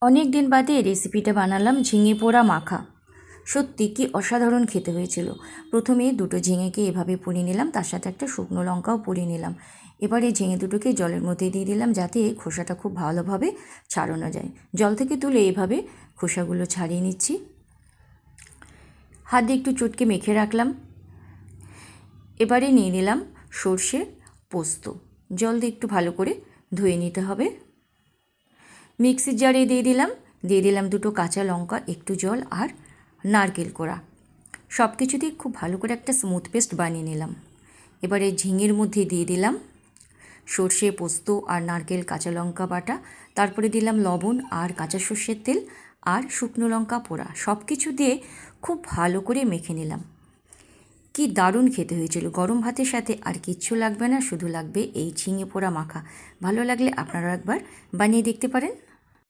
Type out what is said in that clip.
অনেক দিন বাদে রেসিপিটা বানালাম ঝিঙে পোড়া মাখা। সত্যি কি অসাধারণ খেতে হয়েছিল। প্রথমে দুটো ঝিঙেকে এভাবে পুড়িয়ে নিলাম, তার সাথে একটা শুকনো লঙ্কাও পুড়িয়ে নিলাম। এবারে ঝিঙে দুটোকে জলের মধ্যে দিয়ে দিলাম যাতে খোসাটা খুব ভালোভাবে ছাড়ানো যায়। জল থেকে তুলে এভাবে খোসাগুলো ছাড়িয়ে নিচ্ছি। হাত দিয়ে একটু চটকে মেখে রাখলাম। এবারে নিয়ে নিলাম সর্ষে পোস্ত, জল দিয়ে একটু ভালো করে ধুয়ে নিতে হবে। মিক্সির জারে দিয়ে দিলাম দুটো কাঁচা লঙ্কা, একটু জল আর নারকেল কোড়া। সব কিছু দিয়ে খুব ভালো করে একটা স্মুথ পেস্ট বানিয়ে নিলাম। এবারে ঝিঙের মধ্যে দিয়ে দিলাম সর্ষে পোস্ত আর নারকেল কাঁচা লঙ্কা বাটা, তারপরে দিলাম লবণ আর কাঁচা সর্ষের তেল আর শুকনো লঙ্কা পোড়া। সব কিছু দিয়ে খুব ভালো করে মেখে নিলাম। কি দারুণ খেতে হয়েছিল। গরম ভাতের সাথে আর কিচ্ছু লাগবে না, শুধু লাগবে এই ঝিঙে পোড়া মাখা। ভালো লাগলে আপনারা একবার বানিয়ে দেখতে পারেন।